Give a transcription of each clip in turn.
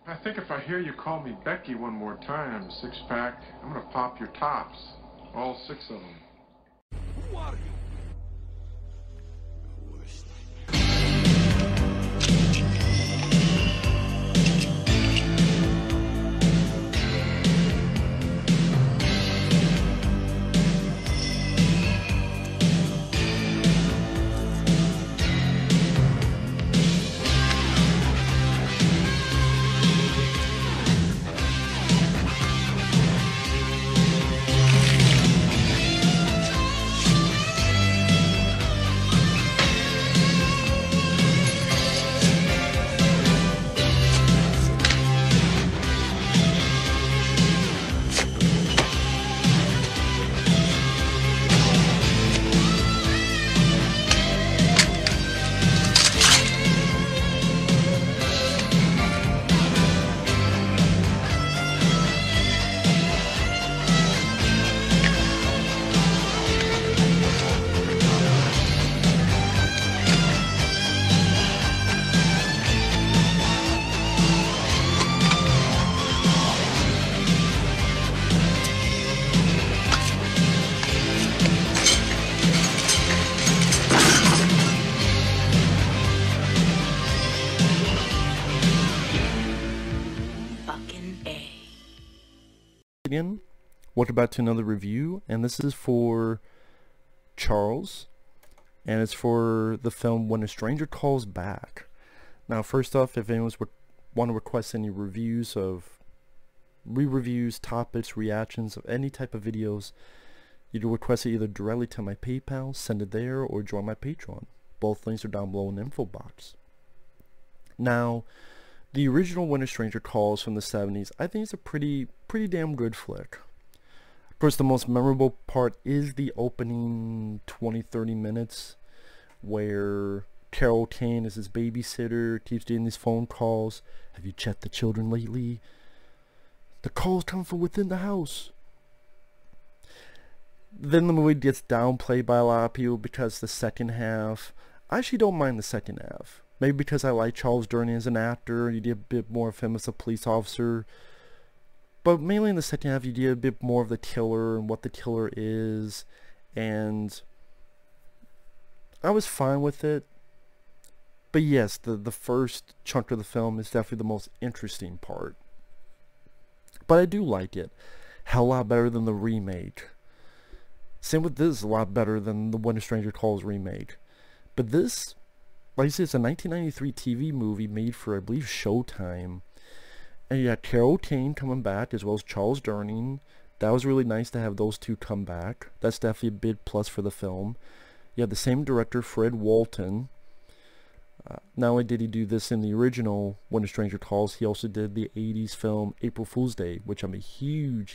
I think if I hear you call me Becky one more time, six-pack, I'm gonna pop your tops. All six of them. Who are you? Again, welcome back to another review, and this is for Charles, and it's for the film When a Stranger Calls Back. Now, first off, if anyone would want to request any reviews of re-reviews, topics, reactions of any type of videos, you can request it either directly to my PayPal, send it there, or join my Patreon. Both links are down below in the info box. Now, the original When a Stranger Calls from the 70s, I think it's a pretty damn good flick. Of course, the most memorable part is the opening 20-30 minutes where Kane is his babysitter, keeps getting these phone calls. Have you checked the children lately? The calls come from within the house. Then the movie gets downplayed by a lot of people because the second half, I actually don't mind the second half. Maybe because I like Charles Durning as an actor, you get a bit more of him as a police officer. But mainly in the second half, you get a bit more of the killer and what the killer is. And I was fine with it. But yes, the first chunk of the film is definitely the most interesting part. But I do like it. Hell, a lot better than the remake. Same with this, a lot better than the When a Stranger Calls remake. But this, like I said, it's a 1993 TV movie made for, I believe, Showtime. And you got Kane coming back, as well as Charles Durning. That was really nice to have those two come back. That's definitely a big plus for the film. You have the same director, Fred Walton. Not only did he do this in the original When a Stranger Calls, he also did the 80s film April Fool's Day, which I'm a huge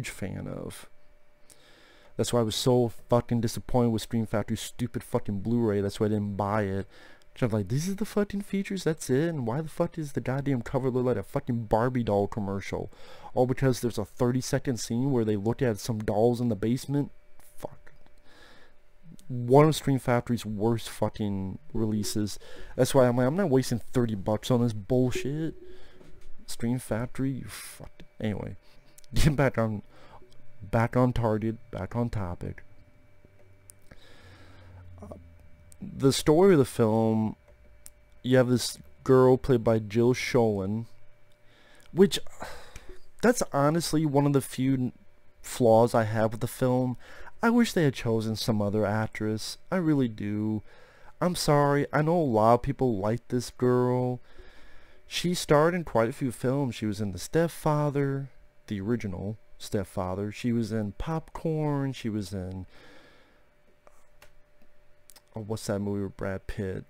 fan of. That's why I was so fucking disappointed with Scream Factory's stupid fucking Blu-ray. That's why I didn't buy it. I'm like, this is the fucking features, that's it? And why the fuck is the goddamn cover look like a fucking Barbie doll commercial? All because there's a 30-second scene where they look at some dolls in the basement? Fuck. One of Scream Factory's worst fucking releases. That's why I'm like, I'm not wasting $30 on this bullshit. Scream Factory, you fuck. Anyway, getting back on target, back on topic. The story of the film, you have this girl played by Jill Schoelen, which, that's honestly one of the few flaws I have with the film. I wish they had chosen some other actress. I really do. I'm sorry, I know a lot of people like this girl. She starred in quite a few films. She was in The Stepfather, the original Stepfather. She was in Popcorn. She was in what's that movie with Brad Pitt?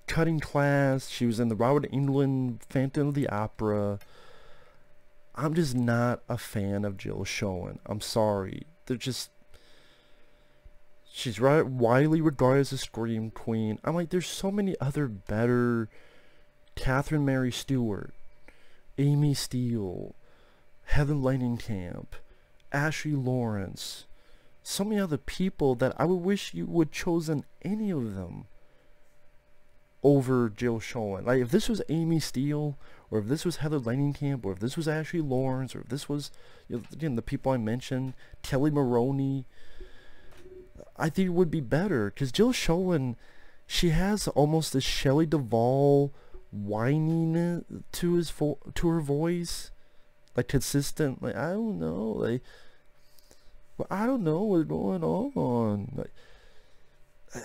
Cutting Class. She was in the Robert Englund Phantom of the Opera. I'm just not a fan of Jill Schoelen. I'm sorry. She's widely regarded as a scream queen. I'm like, there's so many other better. Catherine Mary Stewart, Amy Steele, Heather Langenkamp, Ashley Lawrence, so many other people that I would wish you would chosen any of them over Jill Schoelen. Like, if this was Amy Steele or if this was Heather Langenkamp, or if this was Ashley Lawrence, or if this was, again, the people I mentioned, Kelly Maroney, I think it would be better. Because Jill Schoelen, she has almost this Shelley Duvall whining to her voice, like consistent. Like, I don't know, like, well, I don't know what's going on. Like,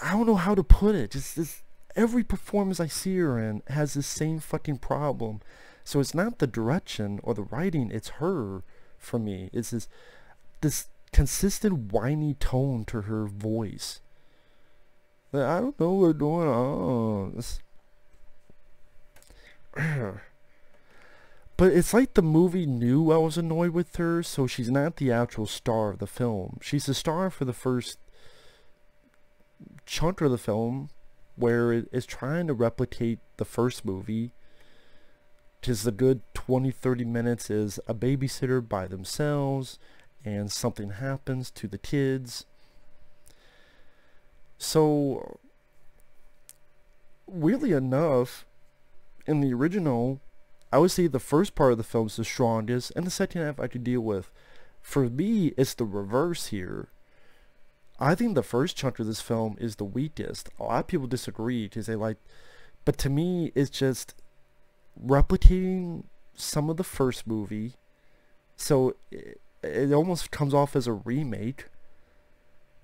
I don't know how to put it. Just this, every performance I see her in has the same fucking problem. So it's not the direction or the writing, it's her for me. It's this consistent whiny tone to her voice. Like, I don't know what's going on. But it's like the movie knew I was annoyed with her, so she's not the actual star of the film. She's the star for the first chunk of the film, where it is trying to replicate the first movie. Just the good 20-30 minutes is a babysitter by themselves, and something happens to the kids. So, weirdly enough, in the original, I would say the first part of the film is the strongest, and the second half I could deal with. For me, it's the reverse here. I think the first chunk of this film is the weakest. A lot of people disagree because they like, but to me, it's just replicating some of the first movie. So it almost comes off as a remake.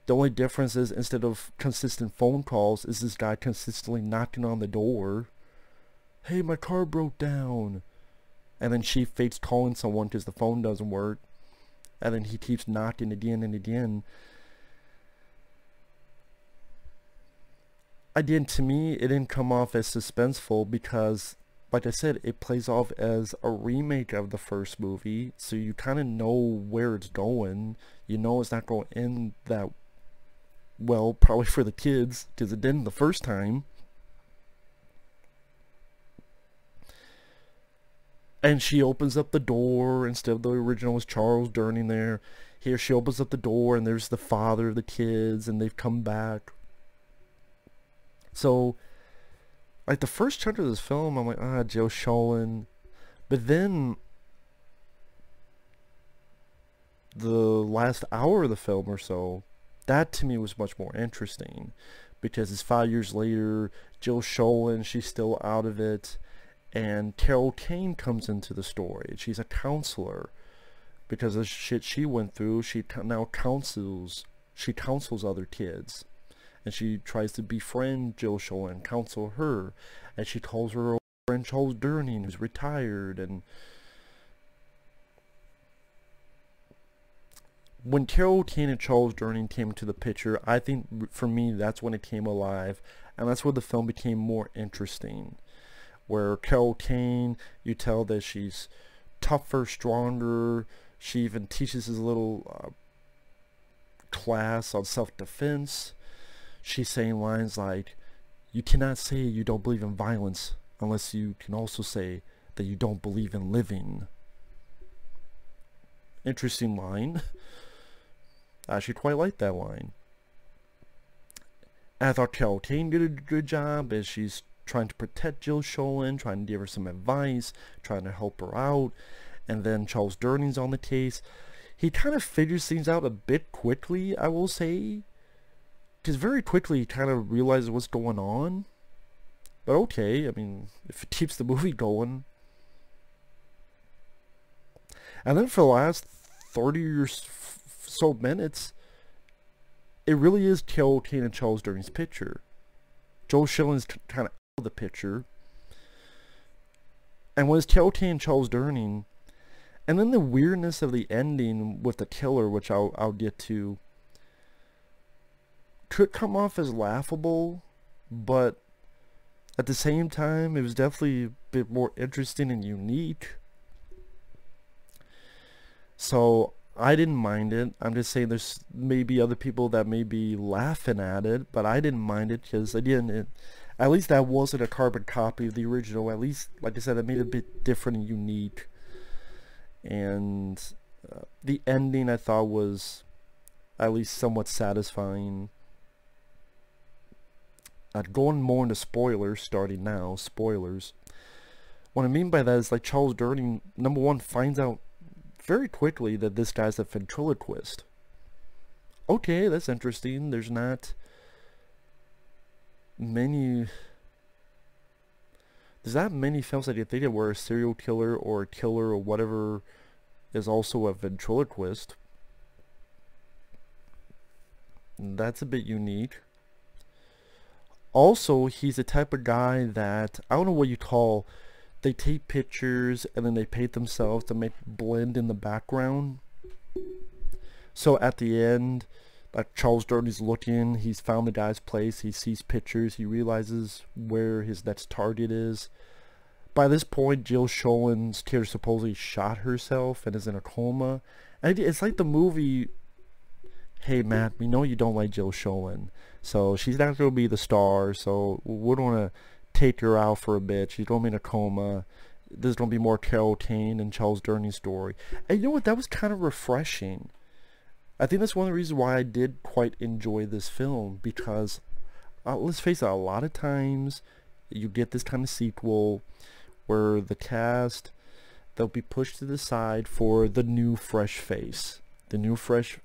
The only difference is, instead of consistent phone calls, is this guy consistently knocking on the door. Hey, my car broke down. And then she fakes calling someone because the phone doesn't work. And then he keeps knocking again and again. Again, to me, it didn't come off as suspenseful because, like I said, it plays off as a remake of the first movie. So you kind of know where it's going. You know it's not going to end that well, probably for the kids, because it didn't the first time. And she opens up the door, instead of the original was Charles Durning there. Here she opens up the door and there's the father of the kids and they've come back. So, like the first chunk of this film, I'm like, Joe Schoelen. But then, the last hour of the film or so, that to me was much more interesting. Because it's 5 years later, Jill Schoelen, she's still out of it. And Carol Kane comes into the story. She's a counselor. Because of the shit she went through, she now counsels other kids. And she tries to befriend Jill Schoelen, counsel her. And she calls her old friend Charles Durning, who's retired. And when Carol Kane and Charles Durning came into the picture, I think for me that's when it came alive. And that's where the film became more interesting. Where Carol Kane, you tell that she's tougher, stronger. She even teaches his little class on self-defense. She's saying lines like, you cannot say you don't believe in violence unless you can also say that you don't believe in living. Interesting line. I actually quite like that line. And I thought Carol Kane did a good job as she's trying to protect Jill Schoelen, trying to give her some advice, trying to help her out. And then Charles Durning's on the case. He kind of figures things out a bit quickly, I will say. Because very quickly he kind of realizes what's going on. But okay, I mean, if it keeps the movie going. And then for the last 30 or so minutes, it really is Carol Kane and Charles Durning's picture. Joel Schillen's kind of out of the picture. And when it's Carol Kane and Charles Durning, and then the weirdness of the ending with the killer, which I'll get to, could come off as laughable, but at the same time, it was definitely a bit more interesting and unique. So I didn't mind it. I'm just saying there's maybe other people that may be laughing at it, but I didn't mind it because, again, at least that wasn't a carbon copy of the original. At least, like I said, it made it a bit different and unique. And the ending I thought was at least somewhat satisfying. Going more into spoilers, starting now, spoilers. what I mean by that is like Charles Durning, number one, finds out very quickly that this guy's a ventriloquist. Okay, that's interesting. There's not many films I did think of where a serial killer or a killer or whatever is also a ventriloquist. That's a bit unique. Also, he's the type of guy that, I don't know what you call, they take pictures and then they paint themselves to make blend in the background. So at the end, like Charles Durning's looking, he's found the guy's place, he sees pictures, he realizes where his next target is. By this point, Jill Schoen's character supposedly shot herself and is in a coma. And it's like the movie, hey Matt, we know you don't like Jill Schoen, so she's not going to be the star, so we're going to take her out for a bit. She's going to be in a coma. There's going to be more Carol Kane and Charles Durning's story. And you know what? That was kind of refreshing. I think that's one of the reasons why I did quite enjoy this film, because let's face it, a lot of times you get this kind of sequel where the cast, they'll be pushed to the side for the new fresh face, the new fresh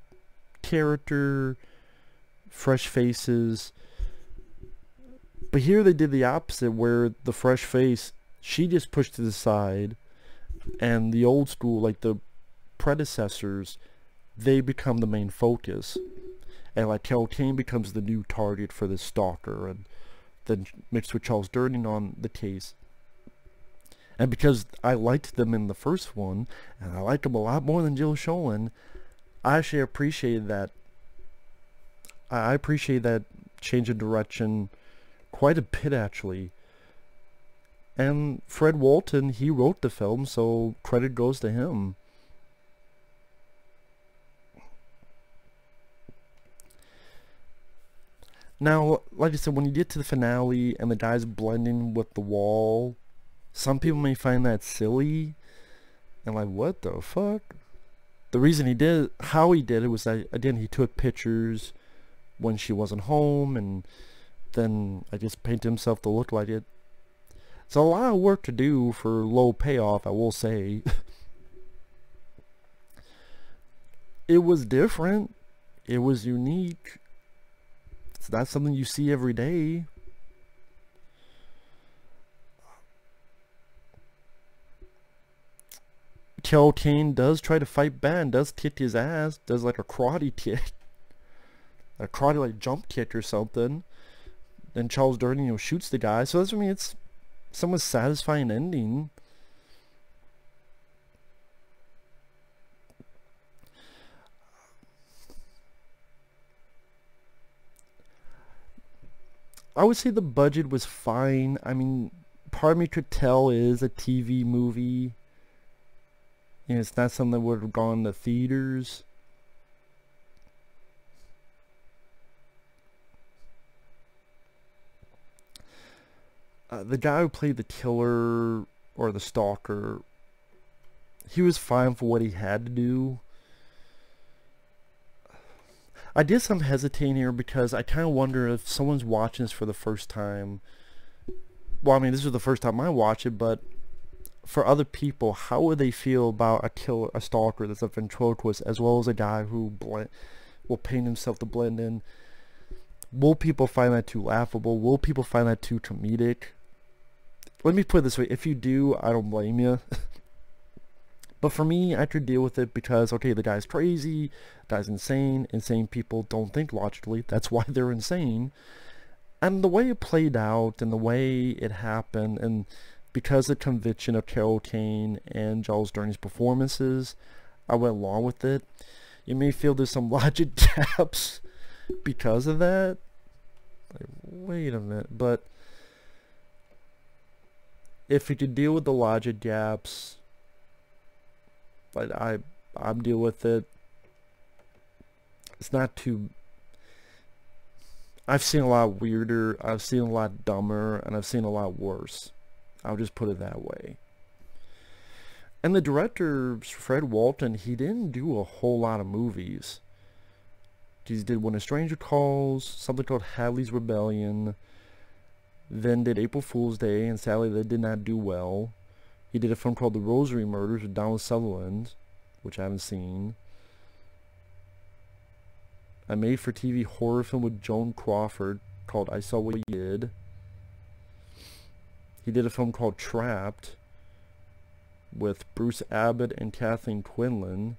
character, fresh faces. But here they did the opposite, where the fresh face, she just pushed to the side, and the old school, like the predecessors, they become the main focus. And like Carol Kane becomes the new target for this stalker, and then mixed with Charles Durning on the case. And because I liked them in the first one, and I liked them a lot more than Jill Schoen, I actually appreciated that. I appreciate that change of direction quite a bit, actually. And Fred Walton, he wrote the film, so credit goes to him. Now, like I said, when you get to the finale and the guy's blending with the wall, some people may find that silly and like, what the fuck? The reason he did, how he did it was that, again, he took pictures when she wasn't home, and then I just painted himself to look like it. It's a lot of work to do for low payoff, I will say. It was different. It was unique. It's not something you see every day. Carol Kane does try to fight back and does kick his ass, does like a karate kick, a karate like jump kick or something. Then Charles Durning, you know, shoots the guy. So that's, I mean, it's somewhat satisfying ending. I would say the budget was fine. I mean, part of me could tell it is a TV movie. You know, it's not something that would have gone to theaters. The guy who played the killer or the stalker, he was fine for what he had to do. I did some hesitating here because I kind of wonder if someone's watching this for the first time. Well, I mean, this was the first time I watched it, but for other people, how would they feel about a killer, a stalker that's a ventriloquist, as well as a guy who will paint himself to blend in? Will people find that too laughable? Will people find that too comedic? Let me put it this way. If you do, I don't blame you. But for me, I could deal with it because, okay, the guy's crazy, the guy's insane. Insane people don't think logically. That's why they're insane. And the way it played out and the way it happened, and because of the conviction of Carol Kane and Charles Durning's performances, I went along with it. You may feel there's some logic gaps because of that. Like, wait a minute, but if you could deal with the logic gaps, but I'm dealing with it. It's not too. I've seen a lot weirder, I've seen a lot dumber, and I've seen a lot worse. I'll just put it that way. And the director, Fred Walton, he didn't do a whole lot of movies. He did When a Stranger Calls, something called Hadley's Rebellion, then did April Fool's Day, and sadly they did not do well. He did a film called The Rosary Murders with Donald Sutherland, which I haven't seen. A made-for-TV horror film with Joan Crawford called I Saw What You Did. He did a film called Trapped with Bruce Abbott and Kathleen Quinlan,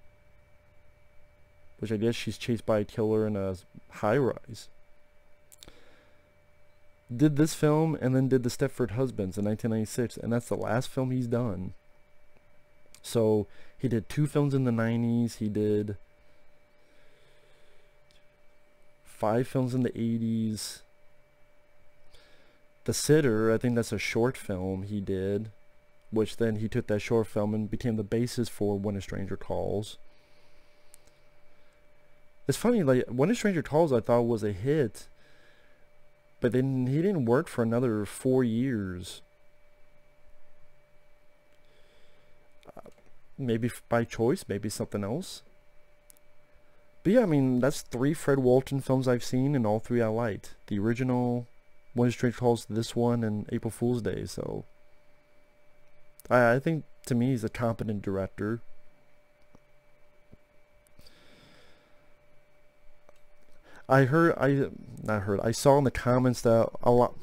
which I guess she's chased by a killer in a high-rise. Did this film and then did The Stepford Husbands in 1996, and that's the last film he's done. So he did 2 films in the 90s. He did 5 films in the 80s. The Sitter, I think that's a short film he did, which then he took that short film and became the basis for When a Stranger Calls. It's funny, like, When a Stranger Calls I thought was a hit, but then he didn't work for another 4 years. Maybe by choice, maybe something else. But yeah, I mean, that's 3 Fred Walton films I've seen, and all 3 I liked. The original, When a Stranger Calls, this one, and April Fool's Day. So I think, to me, he's a competent director. I saw in the comments that a lot,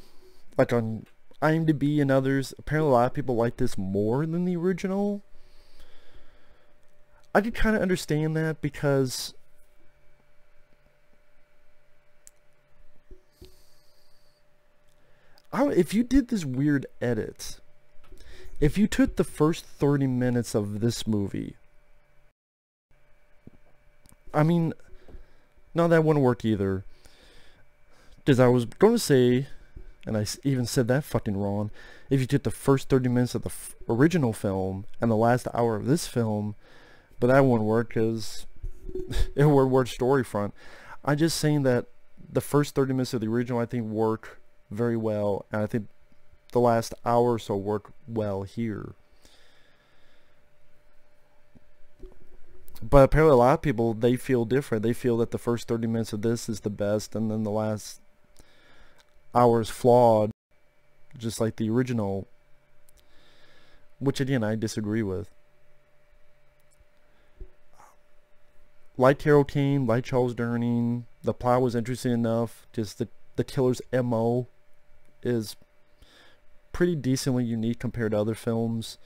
like on IMDb and others, apparently a lot of people like this more than the original. I could kind of understand that, because if you did this weird edit, if you took the first 30 minutes of this movie, I mean, no, that wouldn't work either. Because I was going to say, and I even said that fucking wrong, if you took the first 30 minutes of the original film and the last hour of this film, but that wouldn't work because it would work story front. I'm just saying that the first 30 minutes of the original, I think, work very well, and I think the last hour or so work well here. But apparently a lot of people, they feel different. They feel that the first 30 minutes of this is the best, and then the last hour is flawed, just like the original, which again I disagree with. Like Harold Kane, like Charles Durning, the plot was interesting enough. Just the killer's MO is pretty decently unique compared to other films.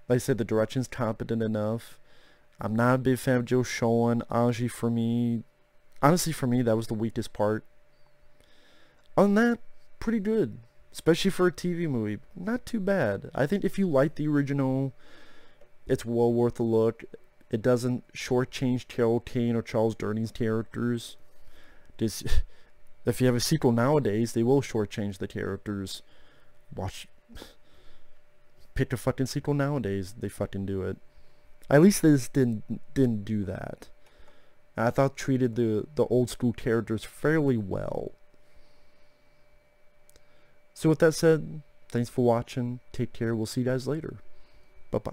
Like I said, the direction's competent enough. I'm not a big fan of Joe Schoen. Honestly, for me, that was the weakest part. Other than that, pretty good. Especially for a TV movie. Not too bad. I think if you like the original, it's well worth a look. It doesn't shortchange Harold Kane or Charles Durning's characters. If you have a sequel nowadays, they will shortchange the characters. Pick a fucking sequel nowadays. They fucking do it. At least this didn't do that. I thought treated the old school characters fairly well. So with that said, thanks for watching. Take care. We'll see you guys later. Bye-bye.